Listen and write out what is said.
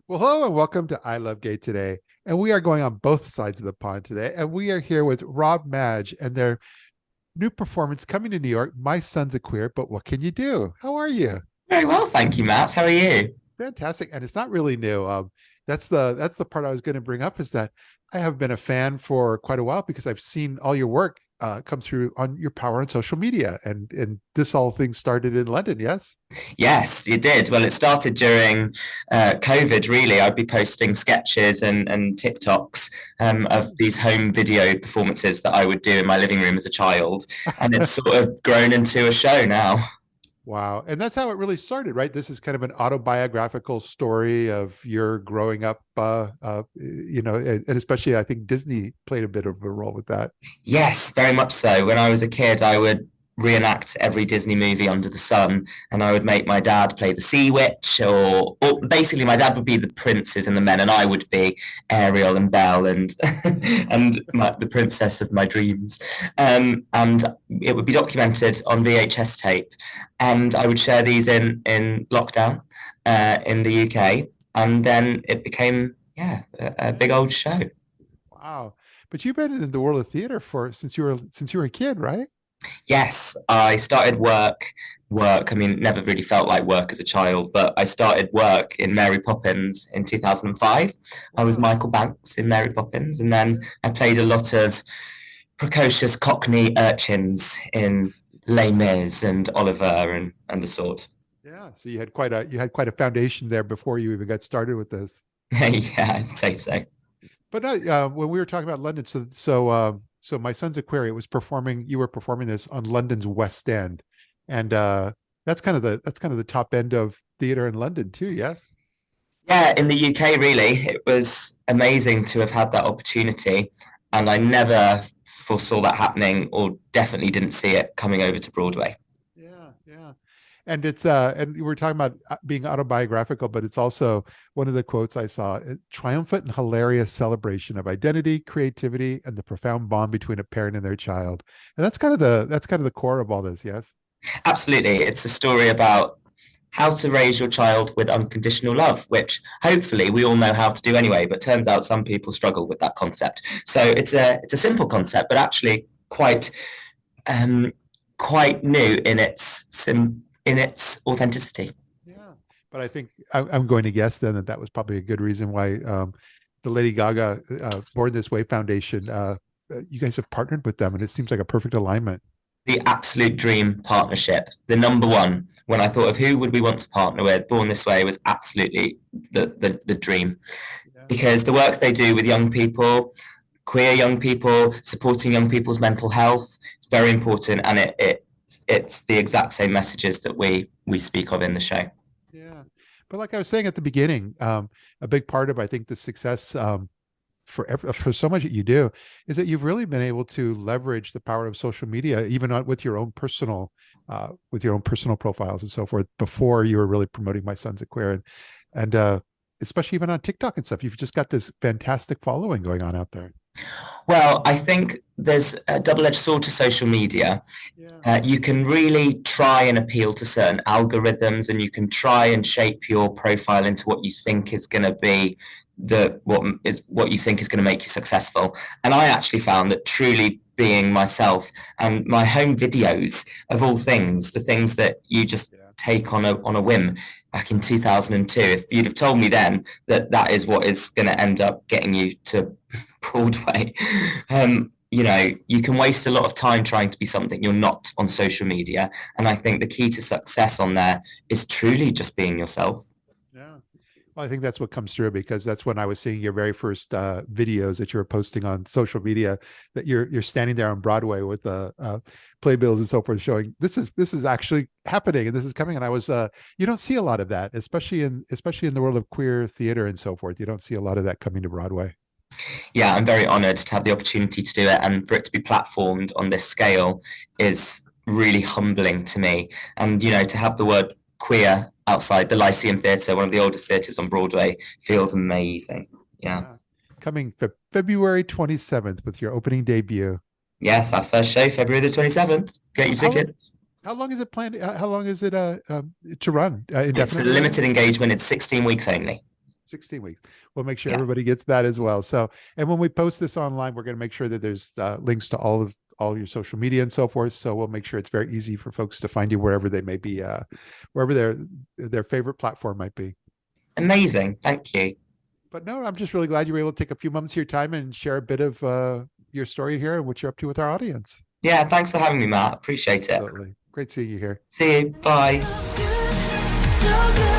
Well, hello and welcome to I Love Gay today. And we are going on both sides of the pond today. And we are here with Rob Madge and their new performance coming to New York. My son's a queer, but what can you do? How are you? Very well, thank you, Matt. How are you? Fantastic. And it's not really new. That's the part I was going to bring up is that I have been a fan for quite a while because I've seen all your work come through on your power on social media. And this all thing started in London, yes? Yes, you did. Well, it started during COVID, really. I'd be posting sketches and TikToks of these home video performances that I would do in my living room as a child. And it's sort of grown into a show now. Wow. And that's how it really started, right? This is kind of an autobiographical story of your growing up, and especially I think Disney played a bit of a role with that. Yes, very much so. When I was a kid, I would reenact every Disney movie under the sun, and I would make my dad play the Sea Witch, or basically my dad would be the princes and the men, and I would be Ariel and Belle and the princess of my dreams. And it would be documented on VHS tape, and I would share these in lockdown in the UK, and then it became a big Yeah. old show. Wow. But you've been in the world of theater for since you were a kid, right? Yes, I started work. I mean, never really felt like work as a child, but I started work in Mary Poppins in 2005. I was Wow. Michael Banks in Mary Poppins, and then Yeah. I played a lot of precocious Cockney urchins in Les Mis and Oliver and the sort. Yeah. So you had quite a foundation there before you even got started with this. Yeah, I'd say so. But no, when we were talking about London, so my son's aquarium was performing. You were performing this on London's West End, and that's kind of the top end of theater in London too. Yes. Yeah, in the UK, really, it was amazing to have had that opportunity. And I never foresaw that happening, or definitely didn't see it coming over to Broadway. Yeah, yeah. And we were talking about being autobiographical, but it's also one of the quotes I saw, triumphant and hilarious celebration of identity, creativity, and the profound bond between a parent and their child. And that's kind of the core of all this, yes. Absolutely. It's a story about how to raise your child with unconditional love, which hopefully we all know how to do anyway, but turns out some people struggle with that concept. So it's a simple concept, but actually um, quite new in its authenticity. Yeah. But I think I'm going to guess then that was probably a good reason why the Lady Gaga Born This Way Foundation, you guys have partnered with them, and it seems like a perfect alignment. The absolute dream partnership, the number one. When I thought of who would we want to partner with, Born This Way was absolutely the dream, Yeah. because the work they do with young people, queer young people, supporting young people's mental health, it's very important, and it's the exact same messages that we speak of in the show. Yeah. But like I was saying at the beginning, a big part of I think the success for so much that you do is that you've really been able to leverage the power of social media, even with your own personal profiles and so forth. Before you were really promoting My Son's a Queer, and especially even on TikTok and stuff, you've just got this fantastic following going on out there. Well, I think there's a double-edged sword to social media. Yeah. You can really try and appeal to certain algorithms, and you can try and shape your profile into what you think is going to be what you think is going to make you successful. And I actually found that truly being myself and my home videos of all things, the things that you just Yeah. take on a whim back in 2002, if you'd have told me then that that is what is going to end up getting you to Broadway, you can waste a lot of time trying to be something you're not on social media. And I think the key to success on there is truly just being yourself. Yeah. Well, I think that's what comes through because that's when I was seeing your very first videos that you were posting on social media. That you're standing there on Broadway with the playbills and so forth, showing this is actually happening and this is coming. And I was you don't see a lot of that, especially in the world of queer theater and so forth. You don't see a lot of that coming to Broadway. Yeah, I'm very honored to have the opportunity to do it, and for it to be platformed on this scale is really humbling to me. And to have the word queer outside the Lyceum Theatre, one of the oldest theatres on Broadway, feels amazing. Yeah. Yeah. Coming February 27th with your opening debut. Yes, our first show, February the 27th. Get your How tickets. how long is it planned? How long is it to run It's a indefinitely? limited engagement. It's 16 weeks only. 16 weeks. We'll make sure Yeah. everybody gets that as well. So, and when we post this online, we're going to make sure that there's links to all your social media and so forth. So we'll make sure it's very easy for folks to find you wherever they may be, wherever their favorite platform might be. Amazing. Thank you. But no, I'm just really glad you were able to take a few moments of your time and share a bit of your story here and what you're up to with our audience. Yeah, thanks for having me, Matt. Appreciate it. Absolutely. Great seeing you here. See you. Bye. So good.